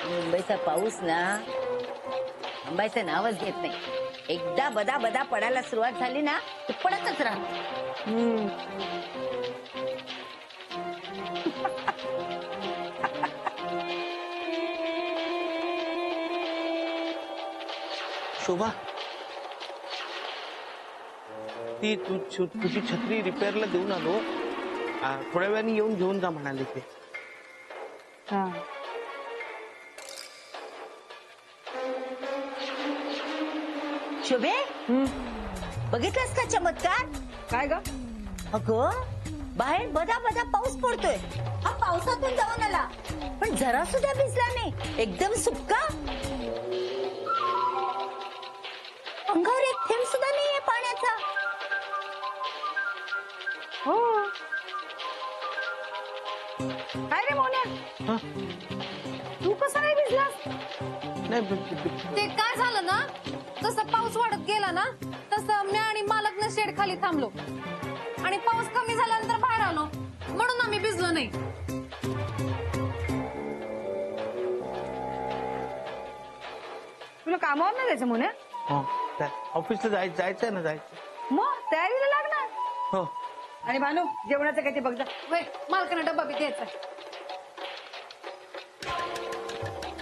मुंबईचा पाऊस ना थांबायचं नावच घेत नाही. एकदा बदा बदा पडायला सुरुवात झाली ना की पडतच राहत. शोभा, ती तुझी छत्री रिपेअरला देऊन आलो. थोड्या वेळाने येऊन घेऊन जा म्हणाले ते. शोभे, बघितलंस का चमत्कार? काय ग? अगं बाहेर बदा बदा पाऊस पडतोय. हा पावसातून जाऊन आला पण जरा सुद्धा भिजला नाही. एकदम सुक्का. अंगावर एक थेंब सुद्धा नाहीये पाण्याचा. हो. काय रे मोन्या, तू कसा नाही भिजलास? नाही ते काय झालं ना, जसं पाऊस वाढत गेला ना तसं मी आणि मालक शेड खाली थांबलो आणि पाऊस कमी झाल्यानंतर बाहेर आलो म्हणून आम्ही भिजलो नाही. तुला कामावर नाही जायचं मोन्या? ऑफिसला जायचंय ना, जायचं. मग तयारीला लागणार. हो. आणि भानू, जेवणाचं काय ते बघ जा. वय मालकाने डब्बा बी द्यायचा.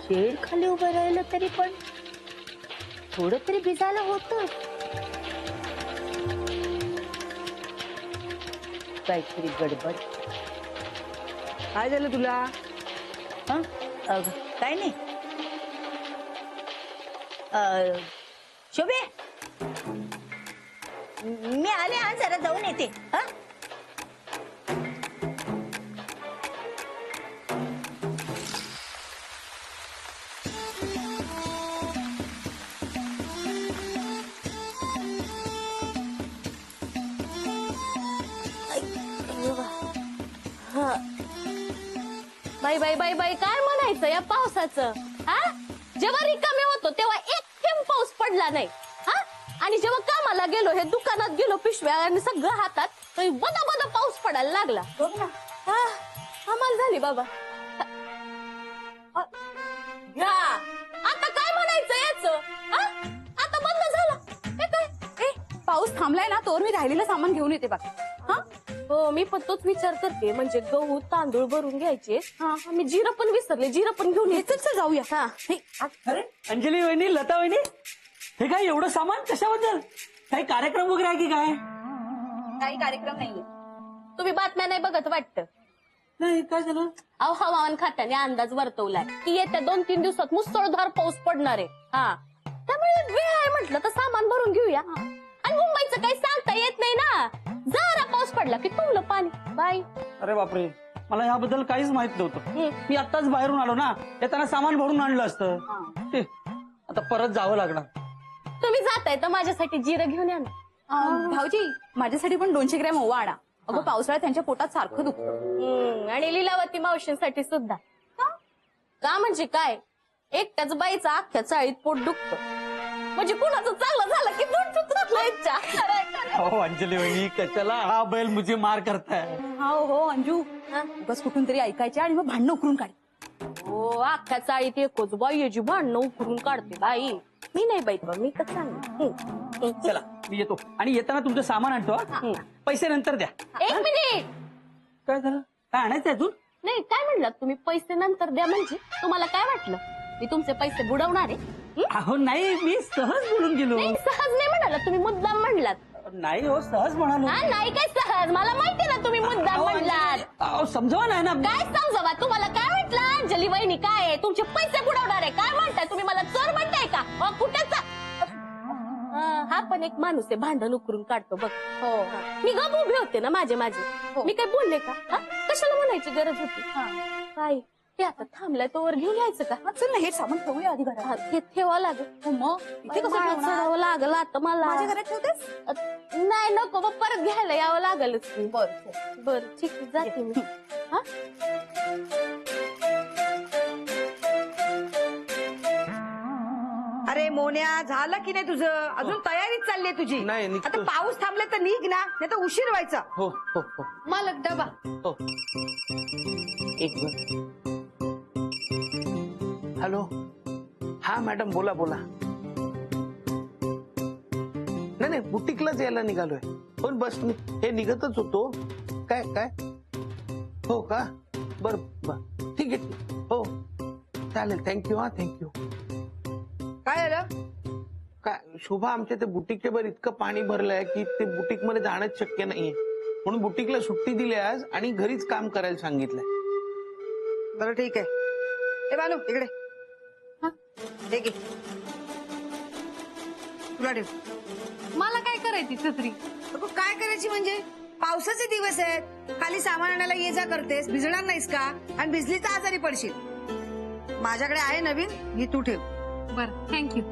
शेड खाली उभं राहिलं तरी पण थोडं तरी भिजायला होतं. काहीतरी गडबड. काय झालं तुला? हं? काय नाही. शोभे, मी आले. हा जरा जाऊन येते. हा बाई बाई बाई बाई काय म्हणायचं या पावसाचं? हा, जेव्हा रिकामे होतो तेव्हा एक थेंब पाऊस पडला नाही. हा, आणि जेव्हा कामाला गेलो, हे दुकानात गेलो पिशव्या आणि सगळं हातात, तर बदा बदा पाऊस पडायला लागला. हा, आम्हाला झाली बाबा. घ्या आता काय म्हणायचं याचं? हा, आता बंद झाला. हे काय? पाऊस थांबलाय ना, तोवर मी राहिलेलं सामान घेऊन येते बाकी. हा, हो, मी पण तोच विचार करते. म्हणजे गहू तांदूळ भरून घ्यायचे. हा, मी जिरं पण विसरले. जिरं पण घेऊन येते. जाऊया. हा, अरे अंजली वहिनी, लता वहिनी, हे काय एवढं सामान कशाबद्दल? काही कार्यक्रम वगैरे आहे की काय? काही कार्यक्रम नाहीये. तुम्ही बातम्या नाही बघत वाटतं? नाही, काय झालं? अहो, हवामान खात्याने अंदाज वर्तवलाय की येत्या 2-3 दिवसात मुसळधार पाऊस पडणार आहे. हा, त्यामुळे वेळ आहे म्हटलं तर सामान भरून घेऊया. आणि मुंबईचं काही सांगता येत नाही ना. जरा पाऊस पडला की तुमलं पाणी. बाय. अरे बापरे, मला याबद्दल काहीच माहित नव्हतं. मी आत्ताच बाहेरून आलो ना, येताना सामान भरून आणलं असतं. ते, आता परत जावं लागणार. तुम्ही जाताय तर माझ्यासाठी जिरं घेऊन या ना. भाऊजी, माझ्यासाठी पण 200 ग्रॅम ओवा आणा. अगं पावसाळ्यात त्यांच्या पोटात सारखं दुखतं. आणि लीलावती मावशींसाठी सुद्धा. का म्हणजे काय, एकट्याच बाईचा अख्ख्या चाळीत पोट दुखतं. म्हणजे कुणाचं चांगलं झालं की पोट दुखत नाही. हो अंजली वहिनी, कशाला हा बैल मुझे मार करताय? हो अंजू, बस कुठून तरी ऐकायच्या आणि मग भांडणं उकरून काढ. हो, अख्ख्या चाळीत एकच बाई याची भांडणं उकरून काढते बाई. मी नाही बाई, मी तर सांग. चला मी येतो, आणि येताना तुमचं सामान आणतो. हा? पैसे नंतर द्या. 1 मिनिट. काय झालं? काय आणायचं अजून? नाही, काय म्हणलात तुम्ही? पैसे नंतर द्या म्हणजे तुम्हाला काय वाटलं मी तुमचे पैसे बुडवणार आहे? अहो नाही, मी सहज बोलून गेलो. नाही, सहज नाही म्हणालात तुम्ही, मुद्दाम म्हणलात. नाही हो, सहज म्हणालो. हा, नाही काय सहज, मला माहिती ना तुम्ही मुद्दाम म्हणलात. अहो समजावा नाही ना. काय समजावा? तुम्हाला काय वाटलं अंजली वहिनी काय आहे? तुमचे पैसे बुडवणार आहे काय म्हणताय तुम्ही? मला चोर म्हणताय का? कुठेच हा पण एक माणूस आहे, भांडण उकरून काढतो बघ. हो, मी गप उभे होते ना माझे. मी काय बोलले का? कशाला म्हणायची गरज होती? काय ते आता थांबलाय तोवर घेऊन यायचं का? चल ना, हे सामान ठेवूया आधी घरात. हे ठेवा लागेल. मग इथे कसं ठेवणार? चढावं लागल आता मला. माझ्या घरात ठेवतेस? नाही, नको, मग परत घ्यायला यावं लागलच. बरं. बर, ठीक आहे, जाते मी. हा, अरे मोन्या, झालं की नाही तुझं? अजून तयारीच चालली आहे तुझी. नाही, निघतो. आता पाऊस थांबले तर निघ ना, नाही तर उशीर व्हायचा. हो हो हो मालक डबा. हो. एक मिनिट. हॅलो, हा मॅडम बोला बोला. नाही नाही, बुटीकलाच यायला निघालोय. पण बस हे निघतच होतो. काय काय हो का, बर बर ठीक आहे. हो चालेल, थँक्यू. हा थँक्यू. काय झालं? काय शोभा, आमच्या ते बुटीकच्या वर इतकं पाणी भरलंय की ते बुटीक मध्ये जाणंच शक्य नाहीये. म्हणून बुटीकला सुट्टी दिली आज आणि घरीच काम करायला सांगितलंय. बरं ठीक आहे. ए बानू इकडे. हा? हे घे. तुला ठेव. मला काय करायची छत्री? अगं काय करायची म्हणजे, पावसाचे दिवस आहेत, खाली सामान आणायला ये जा करतेस, भिजणार नाहीस का? आणि भिजली तर आजारी पडशील. माझ्याकडे आहे नवीन, ही तू ठेव. बरं थँक्यू.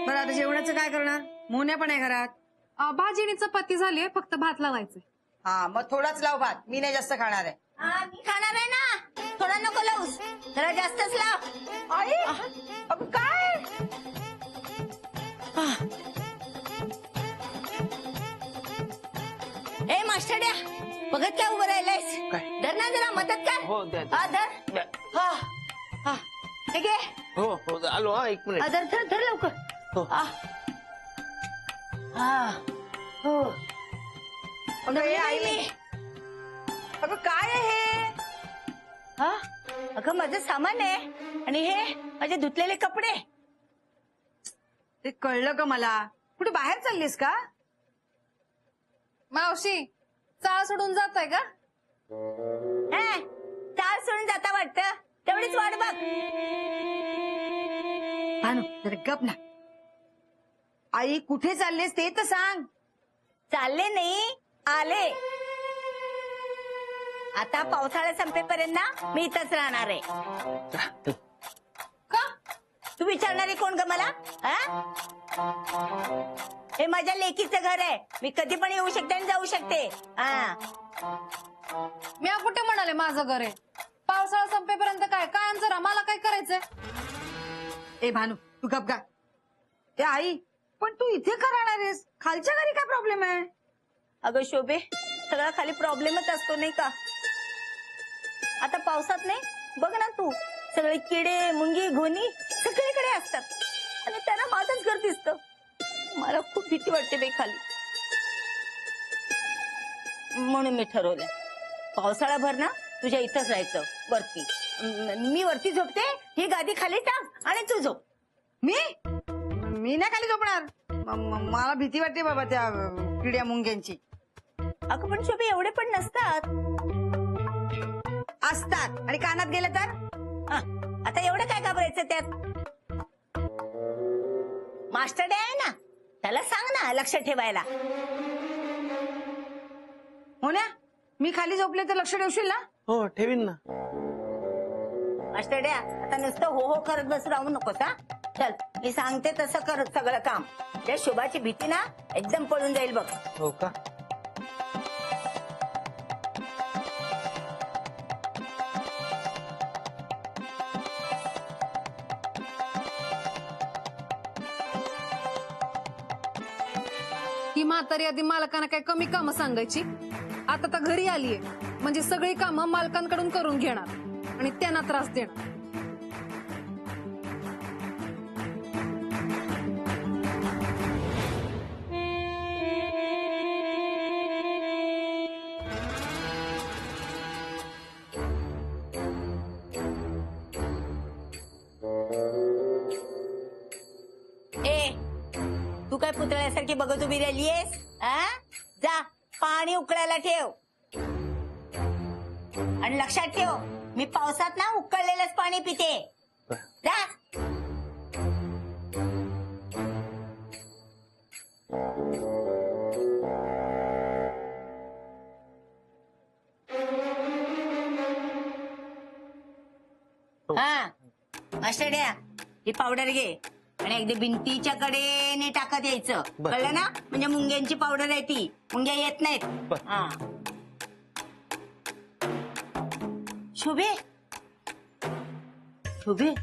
बरं आता जेवणाचं काय करणार? मोन्या पण आहे घरात. भाजी आणि चपाती झालीये, फक्त भात लावायचंय. हा मग थोडाच लाव भात, मी नाही जास्त खाणार आहे. मी खाणार आहे ना, थोडा नको लावूस, जरा जास्तच लाव. आई अगं काय? ए मास्टरड्या, बघत काय उभं राहिलायस? काय? धर ना जरा मदत कर. हो द्या हा धर. द्या. हा हा हे घे. हो हो आलो. हा एक हा, मिनिट. धर धर धर लवकर. हो. हा हा हो. अगं हे आई, मी. अगं काय आहे हे? हा अगं माझं सामान आहे आणि हे माझे धुतलेले कपडे. ते कळलं का मला? कुठे बाहेर चाललीस का? मावशी, चाळ सोडून जाताय का? हा, चार सोडून जाता वाटतं, तेवढीच वाट बघ. भानू जरा गप ना. आई कुठे चाललेस ते तर सांग. चालले नाही, आले. आता पावसाळा संपेपर्यंत ना मी इथंच राहणार आहे. का? तू विचारणारी कोण ग मला? हा? हे माझ्या लेकीचं घर आहे, मी कधी पण येऊ शकते आणि जाऊ शकते. हा मी कुठे म्हणाले माझं घर आहे? पावसाळा संपेपर्यंत काय कायमचं राहा, मला काय करायचंय? ए भानू तू गप गा. ए आई पण तू इथे का राहणार आहेस? खालच्या घरी काय प्रॉब्लेम आहे? अगं शोभे, सगळा खाली प्रॉब्लेमच असतो नाही का? आता पावसात नाही, बघ ना तू, सगळे किडे मुंगी घोणी सगळीकडे असतात आणि त्यांना माझंच घर दिसतं. मला खूप भीती वाटते बाई खाली. म्हणून मी ठरवलं पावसाळाभर ना तुझ्या इथंच राहायचं वरती. मी वरती झोपते, ही गादी खाली टाक आणि तू झोप. मी नाही खाली झोपणार. मला भीती वाटते बाबा त्या किड्या मुंग्यांची. अगं पण शोभे एवढे पण नसतात. असतात आणि कानात गेलं तर? हा, आता एवढं काय घाबरायचं त्यात? मास्टर डे आहे ना, त्याला सांग ना लक्ष ठेवायला. हो ना, मी खाली झोपले तर लक्ष ठेवशील ना? हो ठेवीन ना. मास्टर डे, आता नुसतं हो हो करत बस राहू नकोस. हा चल, मी सांगते तसं कर सगळं काम. त्या शुभाची भीती ना एकदम पळून जाईल बघ. हो का? ही म्हातारी आधी मालकांना काय कमी कामं सांगायची? आता तर घरी आलीये म्हणजे सगळी कामं मालकांकडून करून घेणार आणि त्यांना त्रास देणार. ए, तू काय पुतळ्यासारखी बघत उभी राहिलीयस? जा पाणी उकळायला ठेव आणि लक्षात ठेव, मी पावसात ना उकळलेलंच पाणी पिते. जा. हा मास्टर द्या, ही पावडर घे आणि अगदी भिंतीच्या कडेने टाकत यायचं. बर. कळलं ना? म्हणजे मुंग्यांची पावडर आहे ती, मुंग्या येत नाहीत. बर. हा शोभे, शोभे,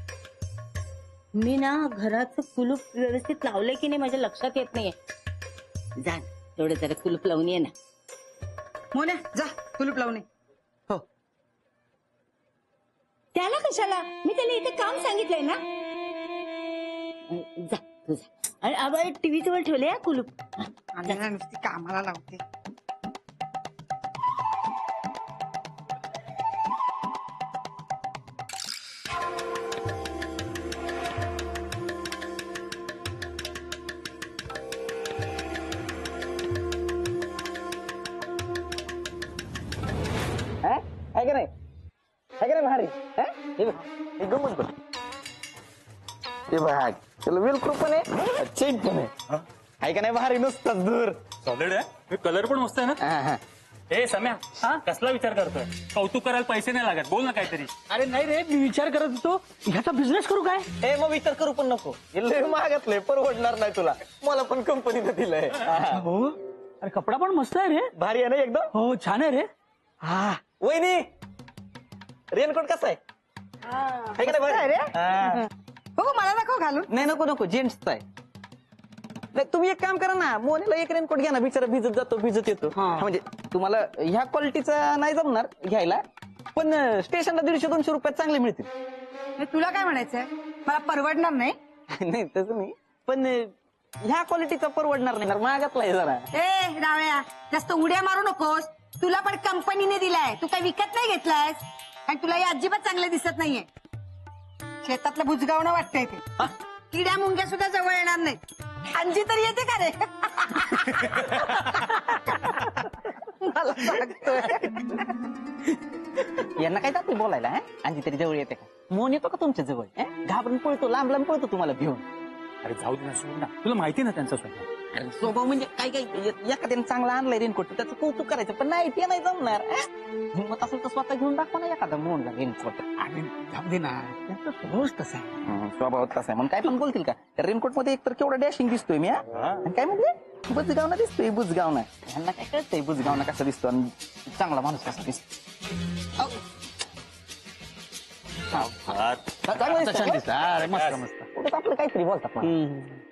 मी ना घराचं कुलूप व्यवस्थित लावलंय की नाही माझ्या लक्षात येत नाहीये. जा तेवढं जरा कुलूप लावून ये ना. मोन्या जा कुलूप लावून ये. हो त्याला कशाला? मी त्याला इथे काम सांगितलंय ना. जा तुझा. आणि टीव्ही जवळ ठेवले कुलूप. आणि ना नुसती कामाला लावते. आहे का नाही भारी गमत बघ ते बघ त्याला वेलक्रो पण आहे चेन पण आहे का नाही भारी नुसताच दूर सॉलिड आहे कलर पण मस्त आहे ना. ए सम्या हा कसला विचार करतोय? कौतुक करायला पैसे नाही लागत, बोल ना काहीतरी. अरे नाही रे मी विचार करत होतो ह्याचा बिझनेस करू काय ए मग विचार करू पण नको लय महागातलंय परवडणार नाही तुला मला पण कंपनीनं दिलंय हो अरे कपडा पण मस्त आहे रे भारी आहे ना एकदम हो छान आहे रे हा वहिनी रेनकोट कसा आहे का नाही भारी? बघू मला दाखव घालून. नाही नको जेंट्सचा आहे नाही तुम्ही एक काम करा ना मोनीला एक रेनकोट घ्या ना बिचारा भिजत जातो भिजत येतो म्हणजे तुम्हाला ह्या क्वालिटीचा नाही जमणार घ्यायला पण स्टेशनला 150-200 रुपयात चांगले मिळतील हे तुला काय म्हणायचंय? मला परवडणार नाही. नाही तसं नाही पण ह्या क्वालिटीचा परवडणार नाही महागातला आहे जरा ए रावळ्या जास्त उड्या मारू नकोस. तुला पण कंपनीने दिलाय, तू काय विकत नाही घेतलायस. आणि तुला हे अजिबात चांगलं दिसत नाहीये. शेतातलं बुजगावणं वाटतंय ते. किड्या मुंग्या सुद्धा जवळ येणार नाही. अंजी तरी येते का रे? मला सांगतोय. यांना काय जाते बोलायला आणखी तरी जवळ येते का मोन येतो का तुमच्या जवळ घाबरून पळतो लांब पळतो तुम्हाला घेऊन अरे जाऊ दे ना, सोड ना, तुला माहिती ना त्यांचा स्वभाव. अरे स्वभाव म्हणजे काय एखाद्याने चांगला आणलाय रेनकोट त्याचं कौतुक करायचं पण नाही ते नाही जमणार हिंमत असेल तर स्वतः घेऊन दाखवा ना एखादा मोनला रेनकोट आणि जाऊ दे ना त्यांचा स्वभावच तसा आहे. स्वभाव तसा आहे मग काय पण बोलतील का त्या रेनकोट मध्ये एकतर केवढा डॅशिंग दिसतोय मी आणि काय म्हणले बुजगावना दिसतोय बुजगावना यांना काय कळतंय बुजगावना कसा दिसतो आणि चांगला माणूस कसा दिसतो तसा दिसला. अरे मस्त कुठं आपलं काहीतरी बोलतात मला.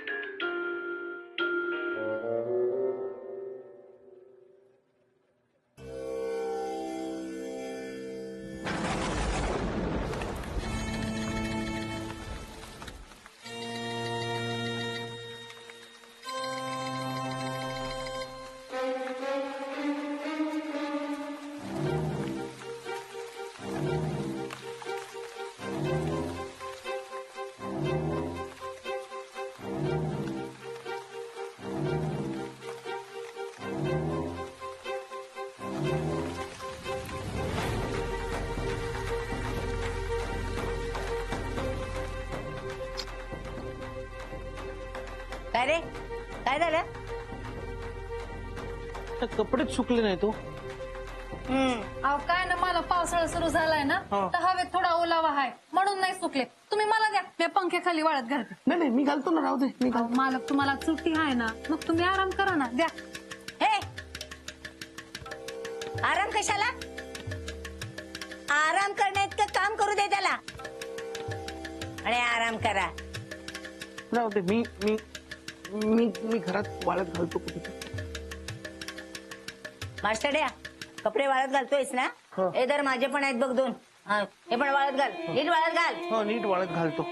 काय रे काय झालं? कपडेच सुकले नाही तो. अहो काय ना मला पावसाळा सुरू झालाय ना तर हवेत थोडा ओलावा आहे म्हणून नाही सुकले. तुम्ही मला द्या मी पंख्याखाली वाळत घालते. नाही मी घालतो ना राहू दे मी अहो, मालक तुम्हाला सुट्टी आहे ना मग तुम्ही आराम करा ना द्या. हे आराम कशाला? आराम करण्या इतकं काम करू दे त्याला आणि आराम करा. राहू दे मी मी मी मी घरात वाळत घालतो कुठे. मास्टरड्या कपडे वाळत घालतोयस ना? हे तर माझे पण आहेत बघ 2. हे पण वाळत घाल नीट वाळत घाल. हो नीट वाळत घालतो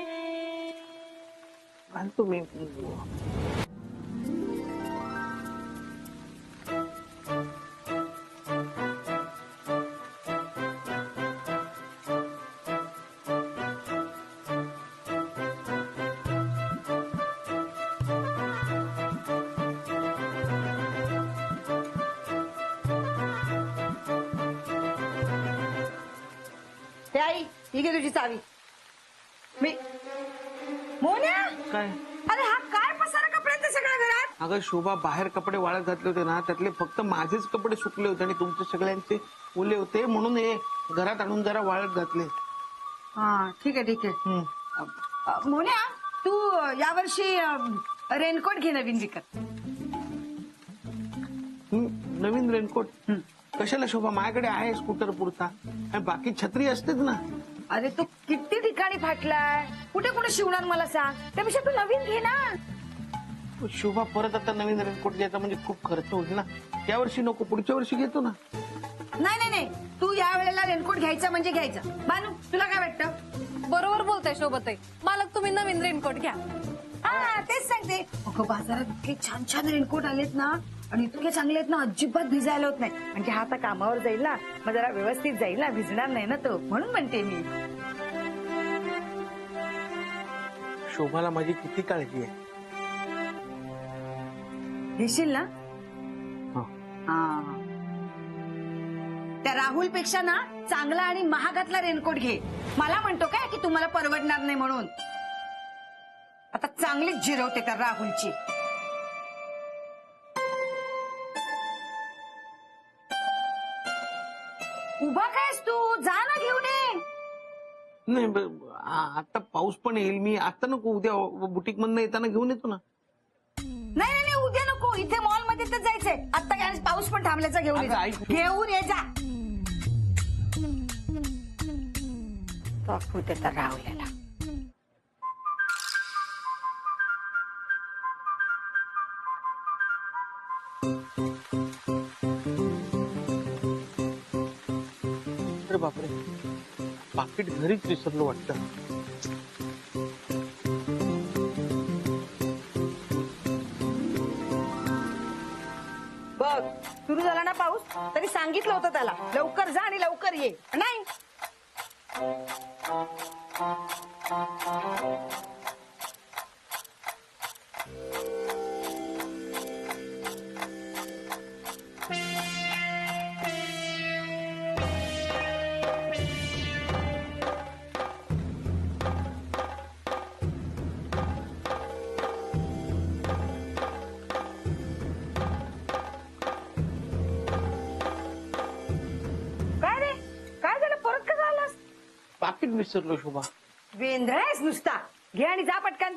मी. हे आई ही घे तुझी चावी. मी मोन्या काय अरे हा काय पसारा कपड्यांचा सगळ्या घरात. अगं शोभा बाहेर कपडे वाळत घातले होते ना त्यातले फक्त माझेच कपडे सुकले होते आणि तुमच्या सगळ्यांचे ओले होते म्हणून हे घरात आणून जरा वाळत घातले. हा ठीक आहे. मोन्या तू यावर्षी रेनकोट घे नवीन विकत. नवीन रेनकोट कशाला शोभा माझ्याकडे आहे स्कूटर पुरता आणि बाकी छत्री असतेच ना. अरे तू किती ठिकाणी फाटलाय कुठे कुठे शिवणार मला सांग. त्यापेक्षा तू नवीन घे ना. शोभा परत आता नवीन रेनकोट घ्यायचा म्हणजे खूप खर्च होईल ना. या वर्षी नको पुढच्या वर्षी घेतो ना. नाही तू या वेळेला रेनकोट घ्यायचा म्हणजे घ्यायचा. बानू तुला काय वाटतं? बरोबर बोलताय शोभताई. मालक तुम्ही नवीन रेनकोट घ्या. हा तेच सांगते. अगं बाजारात इतके छान छान रेनकोट आलेत ना आणि इतके चांगले आहेत ना, अजिबात भिजायला होत नाही. म्हणजे हा आता कामावर जाईल ना, मग जरा व्यवस्थित जाईल ना, भिजणार नाही ना तो, म्हणून म्हणते मी. शोभाला माझी किती काळजी आहे. घेशील ना? हा. हा. त्या राहुल पेक्षा ना चांगला आणि महागातला रेनकोट घे. मला म्हणतो काय की तुम्हाला परवडणार नाही म्हणून. आता चांगलीच जिरवते त्या राहुलची. उभा कायस तू? जा ना घेऊन ये. नाही आता पाऊस पण येईल. मी आता नको, उद्या बुटीक मधनं येताना घेऊन येतो ना. नाही नाही नाही, उद्या नको. इथे मॉल मध्ये तर जायचंय आता. काय पाऊस पण थांबल्याचा घेऊन ये अगं, जा. ऐक. घेऊन ये जा. दाखवू त्या राहुल्याला. अरे बापरे, पाकिट घरीच विसरलो वाटतं. बघ सुरू झाला ना पाऊस, तरी सांगितलं होतं त्याला लवकर जा आणि लवकर ये. नाही काय रे, काय झालं? परत का झालास? पाकिट विसरलो शोभा. वेंद्रायस नुसता. घे आणि जा पटकन.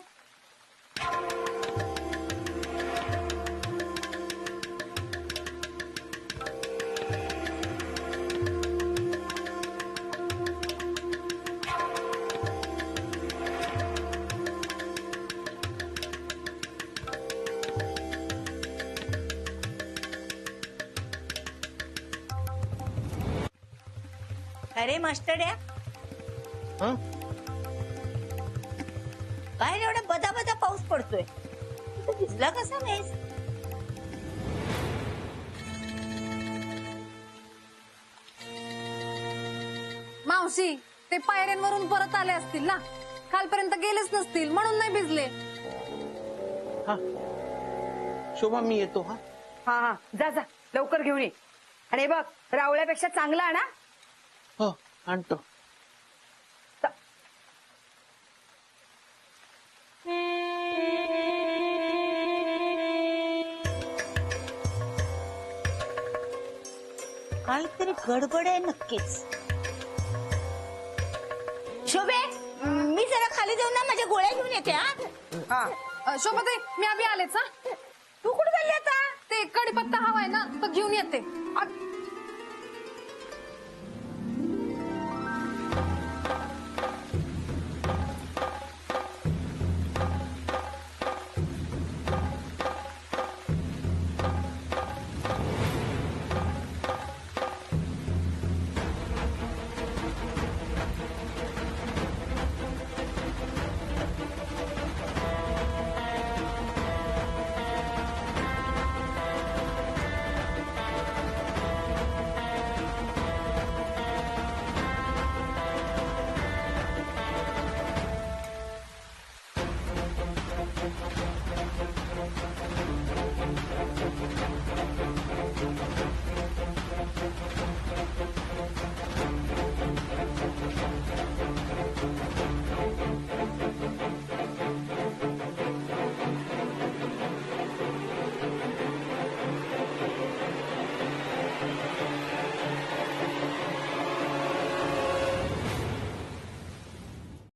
अरे मास्टर्या, हं? काय रे एवढा बदा बदा पाऊस पडतोय? तू भिजला कसा नाहीस? मावशी ते पायऱ्यांवरून परत आले असतील ना, खालपर्यंत गेलेच नसतील म्हणून नाही भिजले. हा शोभा, मी येतो. हा हा हा, जा जा लवकर घेऊन ये. आणि बघ रावळ्यापेक्षा चांगला आणा. हो आणतो. काहीतरी गडबड आहे नक्कीच. शोभे, मी जरा खाली जाऊन ना माझ्या गोळ्या घेऊन येते. हा शोभताई मी आधी आलेच. हा तू कुठे चालली आता? ते कडीपत्ता हवाय ना, तो घेऊन येते.